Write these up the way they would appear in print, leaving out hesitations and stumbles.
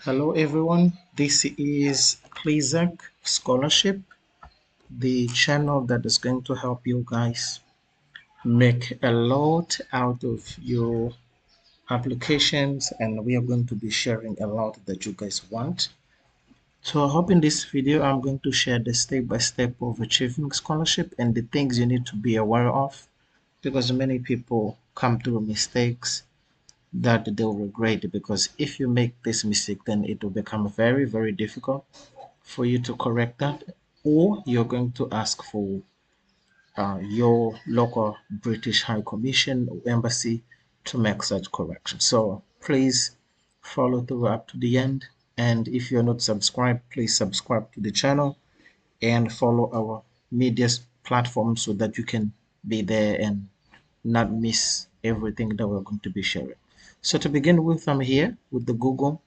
Hello everyone, this is CLISAC Scholarship, the channel that is going to help you guys make a lot out of your applications, and we are going to be sharing a lot that you guys want. So I hope in this video I'm going to share the step-by-step of achieving scholarship and the things you need to be aware of, because many people come through mistakes that they'll regret, because if you make this mistake then it will become very, very difficult for you to correct that, or you're going to ask for your local British High Commission or embassy to make such correction. So please follow through up to the end, and if you're not subscribed, please subscribe to the channel and follow our media platforms so that you can be there and not miss everything that we're going to be sharing. So to begin with, I'm here with the Google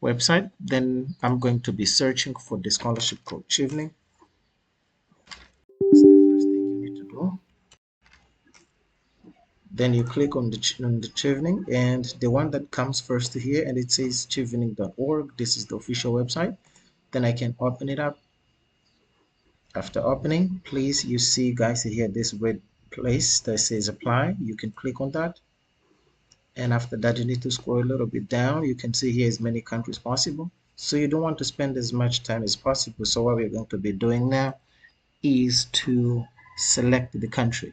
website. Then I'm going to be searching for the scholarship called Chevening. That's the first thing you need to do. Then you click on the Chevening, and the one that comes first here, and it says chevening.org. This is the official website. Then I can open it up. After opening, please, you see guys here this red place that says apply. You can click on that, and after that you need to scroll a little bit down. You can see here as many countries possible, so you don't want to spend as much time as possible. So what we're going to be doing now is to select the country.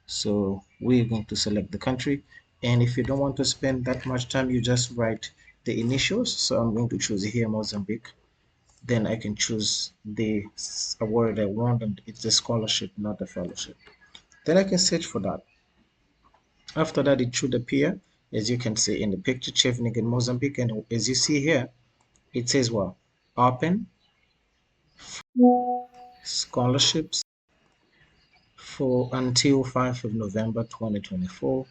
So we're going to select the country, and if you don't want to spend that much time, you just write the initials. So I'm going to choose here Mozambique. Then I can choose the award I want, and it's a scholarship, not a fellowship. Then I can search for that. After that, it should appear, as you can see in the picture, Chevening in Mozambique. And as you see here, it says, well, open scholarships for until 5th of November 2024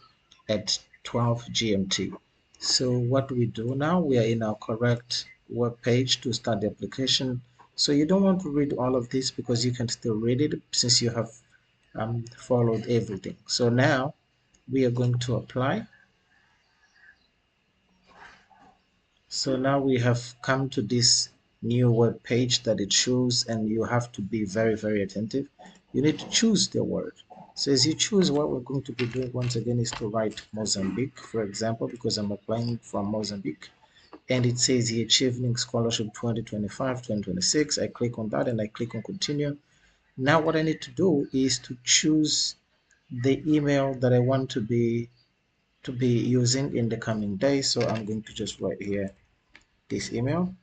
at 12 GMT. So what we do now, we are in our correct web page to start the application. So you don't want to read all of this because you can still read it since you have followed everything. So now we are going to apply. So now we have come to this new web page that it shows, and you have to be very, very attentive. You need to choose the word. So as you choose, what we're going to be doing once again is to write Mozambique, for example, because I'm applying from Mozambique. And it says here Chevening Scholarship 2025-2026. I click on that and I click on continue. Now what I need to do is to choose the email that I want to be using in the coming days. So I'm going to just write here this email.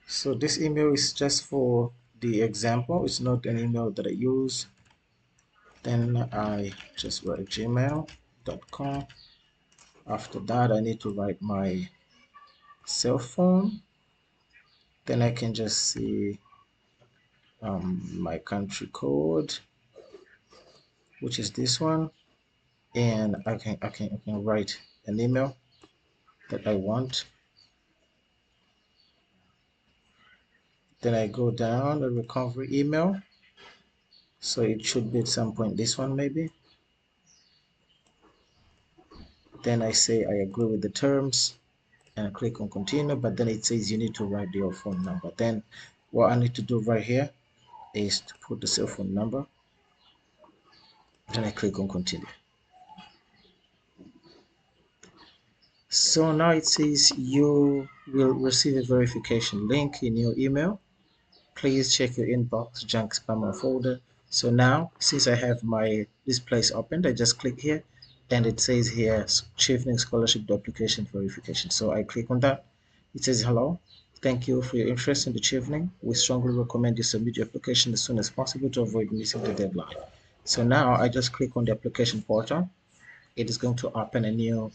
So this email is just for the example. It's not an email that I use. Then I just write gmail.com. After that, I need to write my cell phone. Then I can just see my country code, which is this one, and I can write an email that I want. Then I go down the recovery email, so it should be at some point this one maybe. Then I say I agree with the terms and click on continue, but then it says you need to write your phone number. Then what I need to do right here is to put the cell phone number, then I click on continue. So now it says you will receive a verification link in your email. Please check your inbox, junk, spam, or folder. So now, since I have this place opened, I just click here, and it says here Chevening Scholarship application verification. So I click on that. It says hello. Thank you for your interest in the Chevening. We strongly recommend you submit your application as soon as possible to avoid missing the deadline. So now I just click on the application portal. It is going to open a new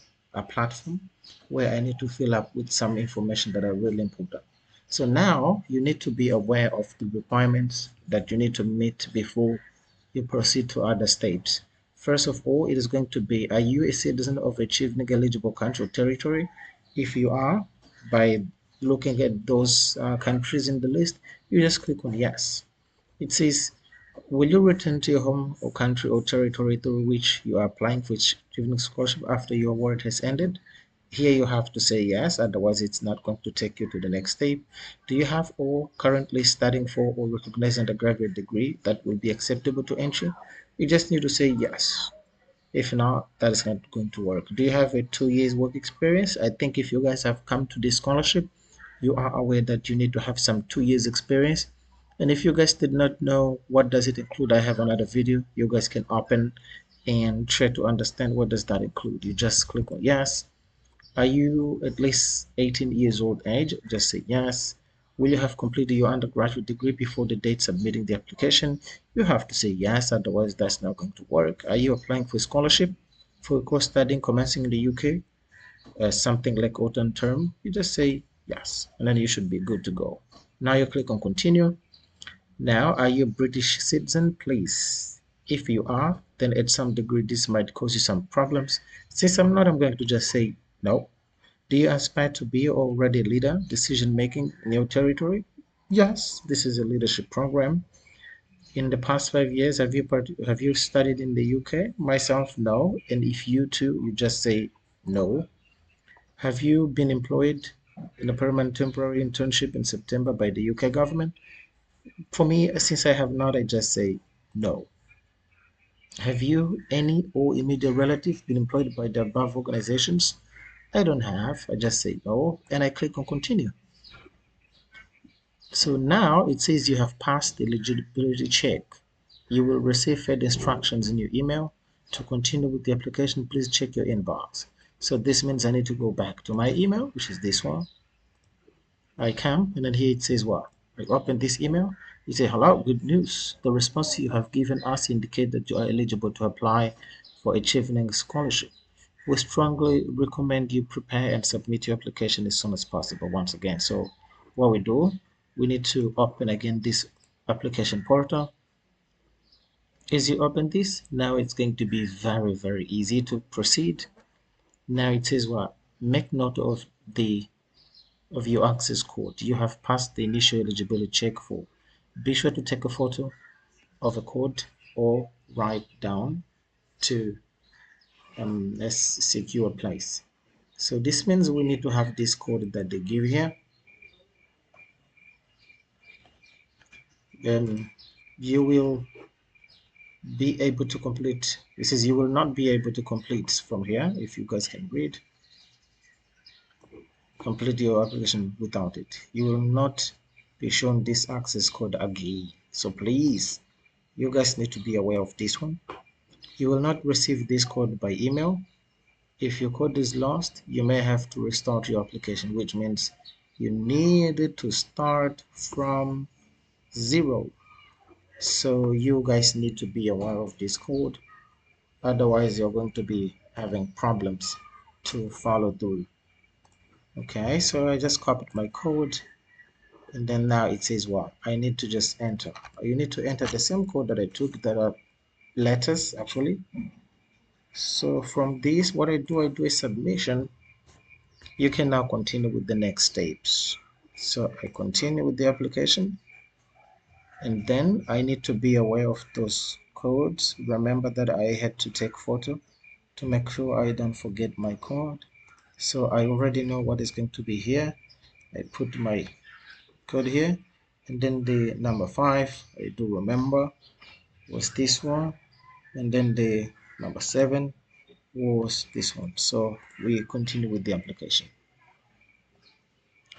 platform where I need to fill up with some information that are really important. So now you need to be aware of the requirements that you need to meet before you proceed to other states. First of all, it is going to be, are you a citizen of a Chevening eligible country or territory? If you are, by looking at those countries in the list, you just click on yes. It says, will you return to your home or country or territory through which you are applying for Chevening Scholarship after your award has ended? Here you have to say yes, otherwise it's not going to take you to the next step. Do you have or currently studying for or recognized undergraduate degree that will be acceptable to entry? You just need to say yes. If not, that is not going to work. Do you have a 2 years work experience? I think if you guys have come to this scholarship, you are aware that you need to have some 2 years experience. And if you guys did not know what does it include, I have another video you guys can open and try to understand what does that include. You just click on yes. Are you at least 18 years old age? Just say yes. Will you have completed your undergraduate degree before the date submitting the application? You have to say yes, otherwise that's not going to work. Are you applying for a scholarship for a course studying commencing in the UK? Something like autumn term? You just say yes, and then you should be good to go. Now you click on continue. Now, are you a British citizen? Please. If you are, then at some degree this might cause you some problems. Since I'm not, I'm going to just say no. Do you aspire to be already a leader, decision making in your territory? Yes, this is a leadership program. In the past 5 years, have you studied in the UK? Myself, no. And if you too, you just say no. Have you been employed in a permanent temporary internship in September by the UK government? For me, since I have not, I just say no. Have you, any or immediate relative, been employed by the above organizations? I don't have. I just say no, and I click on continue. So now it says you have passed the eligibility check. You will receive further instructions in your email. To continue with the application, please check your inbox. So this means I need to go back to my email, which is this one. I come, and then here it says what? I open this email. You say, hello, good news. The response you have given us indicate that you are eligible to apply for a Chevening Scholarship. We strongly recommend you prepare and submit your application as soon as possible once again. So what we do, we need to open again this application portal. As you open this, now it's going to be very, very easy to proceed. Now it says what? Make note of your access code. You have passed the initial eligibility check for. Be sure to take a photo of a code or write down to a secure place. So this means we need to have this code that they give here. Then you will be able to complete. This is you will not be able to complete from here. If you guys can read, complete your application without it. You will not be shown this access code again. So please, you guys need to be aware of this one. You will not receive this code by email. If your code is lost, you may have to restart your application, which means you need to start from zero. So you guys need to be aware of this code. Otherwise, you're going to be having problems to follow through. Okay, so I just copied my code, and then now it says what? I need to just enter. You need to enter the same code that I took, that are letters actually. So from this, what I do a submission. You can now continue with the next steps. So I continue with the application, and then I need to be aware of those codes. Remember that I had to take photo to make sure I don't forget my code. So I already know what is going to be here. I put my code here, and then the number 5 I do remember was this one, and then the number 7 was this one. So we continue with the application.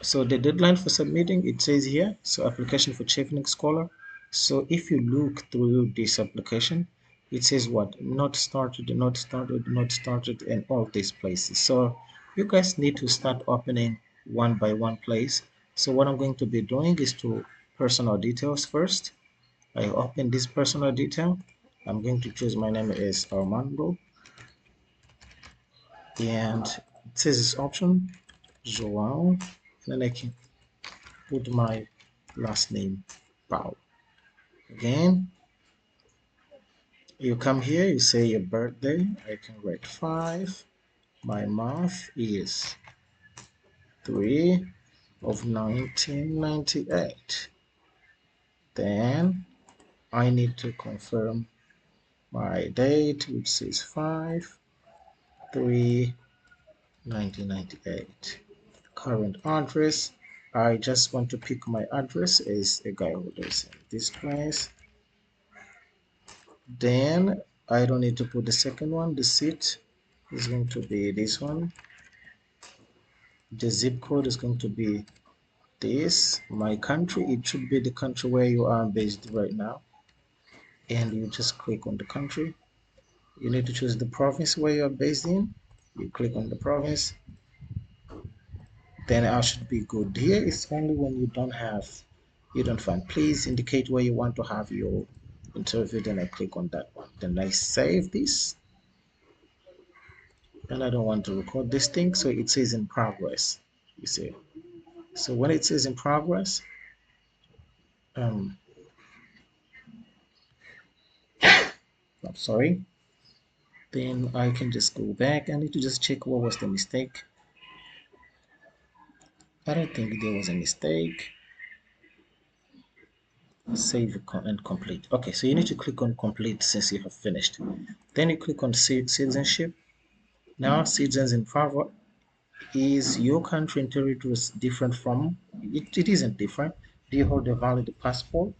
So the deadline for submitting, it says here, so application for Chevening Scholar. So if you look through this application, it says what? Not started, not started, not started, and all these places. So you guys need to start opening one by one place. So what I'm going to be doing is to personal details first. I open this personal detail. I'm going to choose my name as Armando, and it says this option, Joao, and then I can put my last name, Pau. Again, you come here, you say your birthday. I can write 5. My month is 3 of 1998. Then I need to confirm my date, which says 5 3 1998. Current address. I just want to pick my address as a guy who lives in this place. Then I don't need to put the second one. The seat is going to be this one. The zip code is going to be this. My country, it should be the country where you are based right now. And you just click on the country. You need to choose the province where you are based in. You click on the province. Then I should be good. Here it's only when you don't find. Please indicate where you want to have your interview. Then I click on that one. Then I save this. And I don't want to record this thing, so it says in progress. You see. So when it says in progress, I'm sorry. Then I can just go back. I need to just check what was the mistake. I don't think there was a mistake. Save and complete. Okay, so you need to click on complete since you have finished. Then you click on citizenship. Now citizens in favor. Is your country and territory different from it isn't different. Do you hold a valid passport?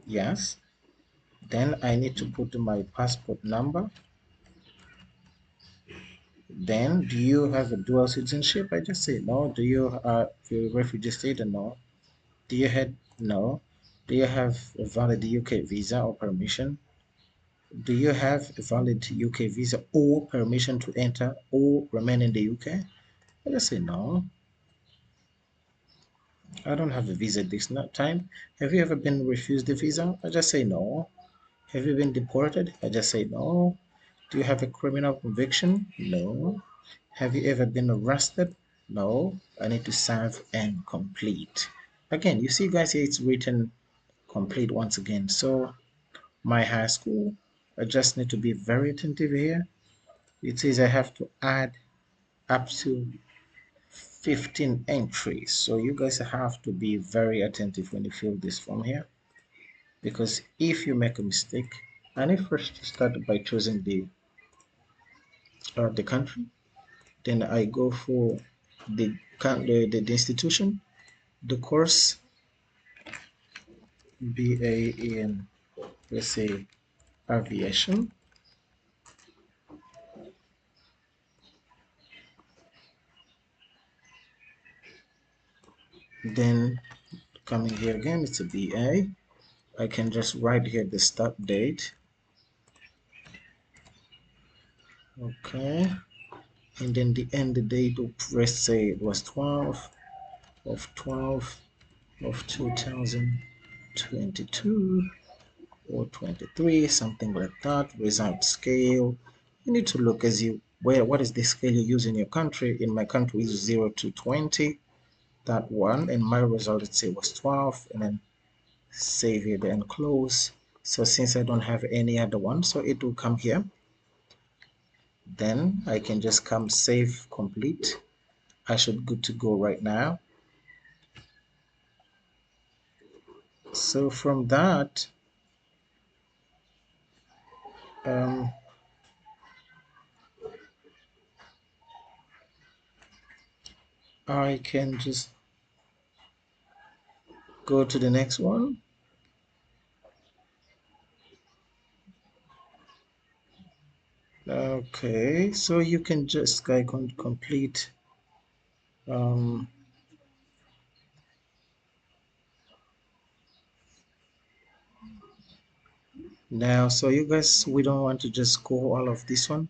Yes. Then I need to put my passport number. Then do you have a dual citizenship? I just say no. Do you refugee status? No. Do you have no? Do you have a valid UK visa or permission? Do you have a valid UK visa or permission to enter or remain in the UK? I just say no. I don't have a visa this time. Have you ever been refused a visa? I just say no. Have you been deported? I just say no. Do you have a criminal conviction? No. Have you ever been arrested? No. I need to serve and complete. Again, you see guys here it's written complete once again. So my high school, I just need to be very attentive here. It says I have to add up to 15 entries. So you guys have to be very attentive when you fill this form here, because if you make a mistake, I need first to start by choosing the country. Then I go for the institution, the course, BA in, let's say, aviation. Then coming here again, it's a BA. I can just write here the start date. Okay. And then the end date of, let's say it was 12 of 12 of 2022 or 23, something like that. Result scale. You need to look as you what is the scale you use in your country. In my country is 0 to 20, that one, and my result, let's say, was 12, and then save it and close. So since I don't have any other one, so it will come here. Then I can just come save complete. I should good to go right now. So from that, I can just go to the next one. Okay, so you can just complete now. So you guys, we don't want to just go all of this one,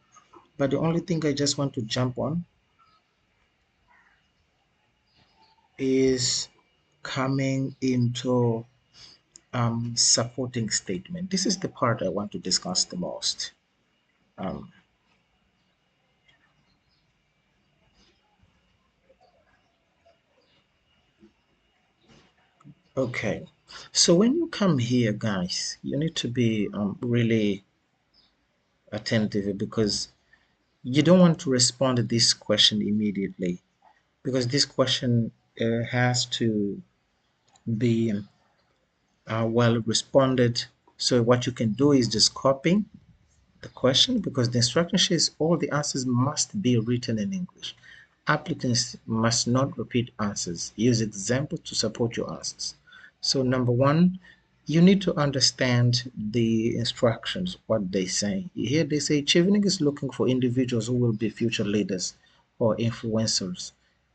but the only thing I just want to jump on is coming into supporting statement. This is the part I want to discuss the most. Okay, so when you come here, guys, you need to be really attentive, because you don't want to respond to this question immediately, because this question has to be well responded. So what you can do is just copy the question, because the instruction says all the answers must be written in English. Applicants must not repeat answers. Use examples to support your answers. So number one, you need to understand the instructions, what they say. Here they say Chevening is looking for individuals who will be future leaders or influencers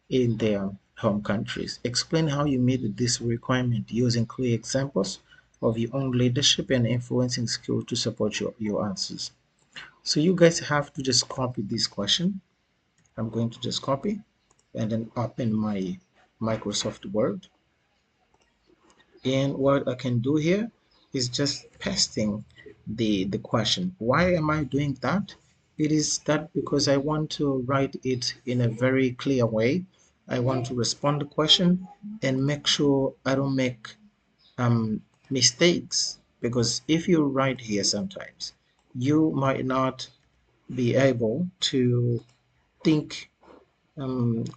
in their home countries. Explain how you meet this requirement using clear examples of your own leadership and influencing skills to support your answers. So you guys have to just copy this question. I'm going to just copy and then open my Microsoft Word. And what I can do here is just pasting the question. Why am I doing that? It is that because I want to write it in a very clear way. I want to respond to the question and make sure I don't make mistakes, because if you write here sometimes you might not be able to think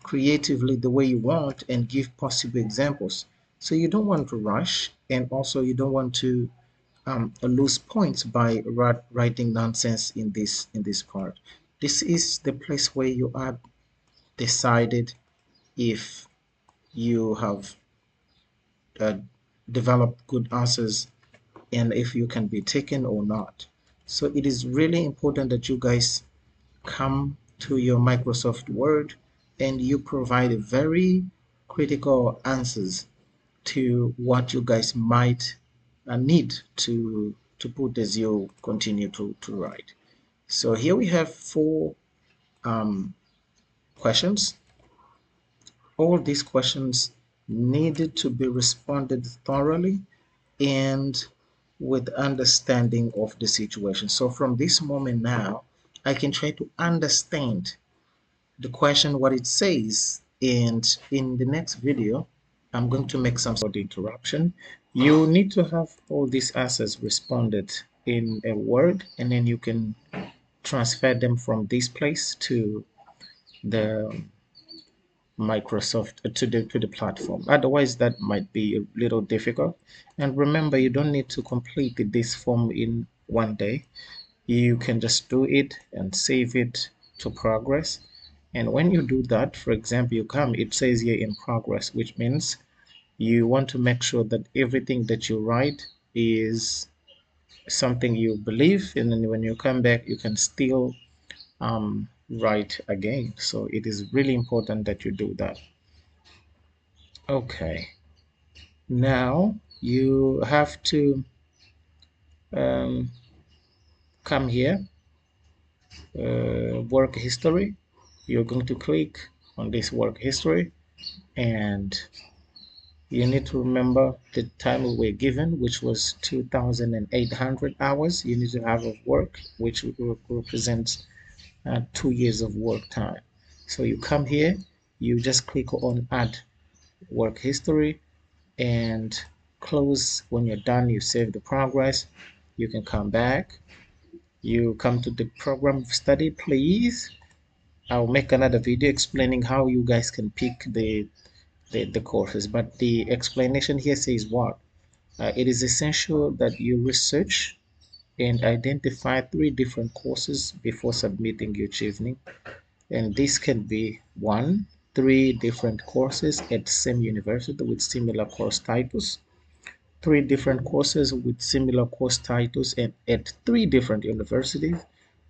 creatively the way you want and give possible examples. So you don't want to rush, and also you don't want to lose points by writing nonsense in this part. This is the place where you are decided if you have uh, developed good answers and if you can be taken or not. So it is really important that you guys come to your Microsoft Word and you provide very critical answers to what you guys might need to put as you continue to write. So here we have four um, questions. All these questions needed to be responded thoroughly and with understanding of the situation. So from this moment now, I can try to understand the question, what it says, and in the next video, I'm going to make some sort of interruption. You need to have all these answers responded in a word, and then you can transfer them from this place to the Microsoft to the platform. Otherwise, that might be a little difficult. And remember, you don't need to complete this form in one day. You can just do it and save it to progress. And when you do that, for example, you come, it says here in progress, which means you want to make sure that everything that you write is something you believe, and then when you come back, you can still write again. So it is really important that you do that. Okay, now you have to um, come here, work history. You're going to click on this work history, and you need to remember the time we were given, which was 2,800 hours. You need to have of work, which represents 2 years of work time. So you come here, you just click on add work history and close. When you're done, you save the progress. You can come back. You come to the program of study, please. I'll make another video explaining how you guys can pick the courses, but the explanation here says what? It is essential that you research and identify 3 different courses before submitting your Chevening. And this can be 1, 3 different courses at the same university with similar course titles, 3 different courses with similar course titles and at 3 different universities,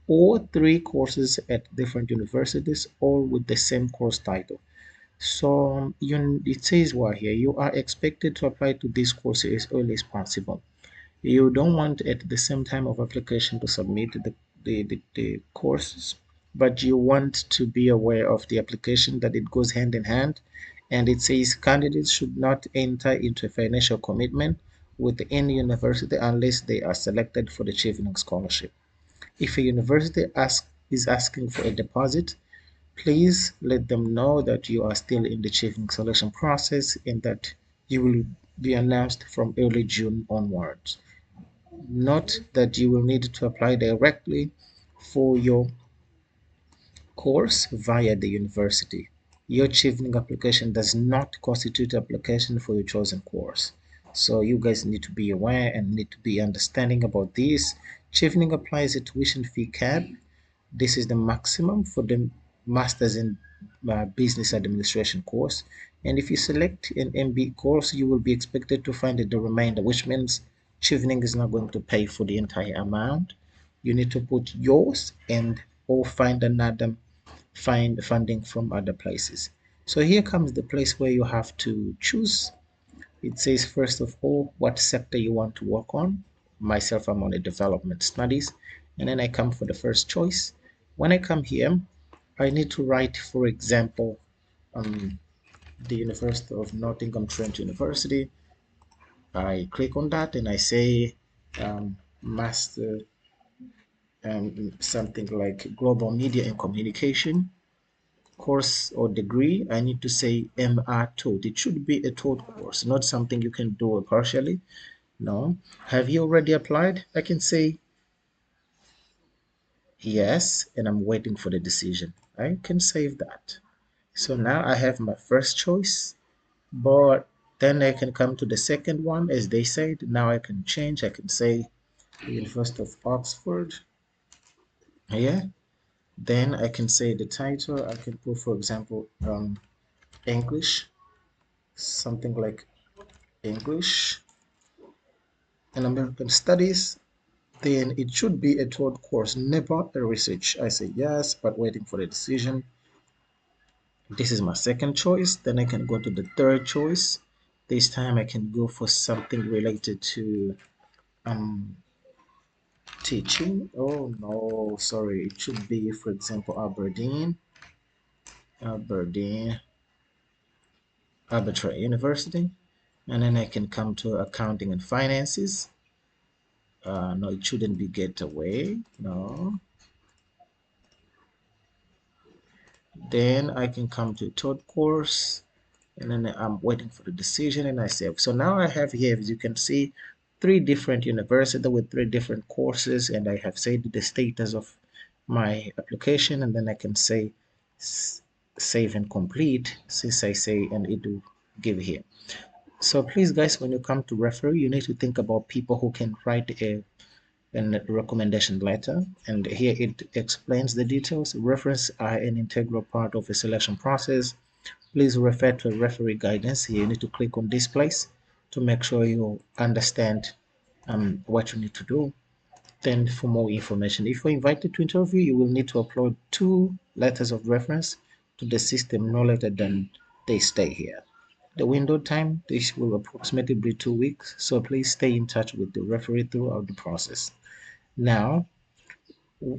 or 3 courses at different universities all with the same course title. So it says what here? You are expected to apply to this course as early as possible. You don't want at the same time of application to submit the courses, but you want to be aware of the application, that it goes hand in hand. And it says candidates should not enter into a financial commitment with any university unless they are selected for the Chevening Scholarship. If a university is asking for a deposit, please let them know that you are still in the Chevening selection process and that you will be announced from early June onwards. Note that you will need to apply directly for your course via the university. Your Chevening application does not constitute application for your chosen course. So you guys need to be aware and need to be understanding about this. Chevening applies a tuition fee cap. This is the maximum for the masters in business administration course. And if you select an MB course, you will be expected to find the remainder, which means Chevening is not going to pay for the entire amount. You need to put yours and or find another find funding from other places. So here comes the place where you have to choose. It says first of all what sector you want to work on. Myself, I'm on the development studies, and then I come for the first choice. When I come here, I need to write, for example, the University of Nottingham Trent University. I click on that and I say master something like global media and communication course or degree. I need to say MR taught. It should be a taught course, not something you can do partially. No. Have you already applied? I can say yes, and I'm waiting for the decision. I can save that. So now I have my first choice, but then I can come to the second one, as they said. Now I can change. I can say the University of Oxford. Yeah. Then I can say the title. I can put, for example, English, something like English and American Studies. Then it should be a third course, never a research. I say yes, but waiting for the decision. This is my second choice. Then I can go to the third choice. This time I can go for something related to um teaching. Oh no, sorry. It should be, for example, Aberdeen Arbitrary University. And then I can come to accounting and finances. No, it shouldn't be Getaway. No. Then I can come to third course, and then I'm waiting for the decision, and I save. So now I have here, as you can see, three different universities with three different courses, and I have said the status of my application, and then I can say save and complete, since I say, and it will give here. So please guys, when you come to referee, you need to think about people who can write a recommendation letter, and here it explains the details. References are an integral part of a selection process. Please refer to a referee guidance. Here you need to click on this place to make sure you understand what you need to do. Then for more information, if you're invited to interview, you will need to upload 2 letters of reference to the system no later than they stay here. The window time, this will approximately be 2 weeks, so please stay in touch with the referee throughout the process. Now,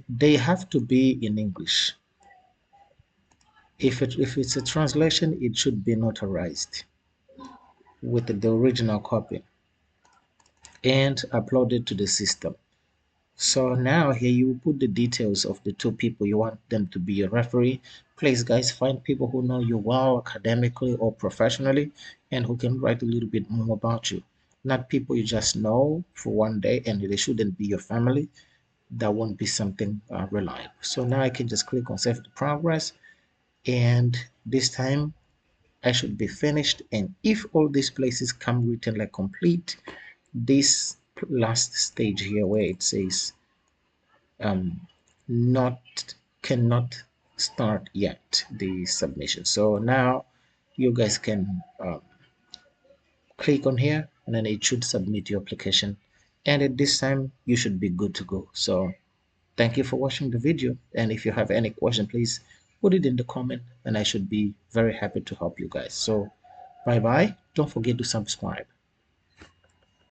they have to be in English. If it's a translation, it should be notarized with the original copy and uploaded to the system. So now here you put the details of the 2 people you want them to be a referee. Please guys, find people who know you well academically or professionally and who can write a little bit more about you. Not people you just know for one day and they shouldn't be your family. That won't be something reliable. So now I can just click on save the progress, and this time I should be finished. And if all these places come written like complete, this last stage here where it says not cannot start yet the submission. So now you guys can click on here and then it should submit your application, and at this time you should be good to go. So thank you for watching the video, and if you have any question, please put it in the comment and I should be very happy to help you guys. So bye bye, don't forget to subscribe.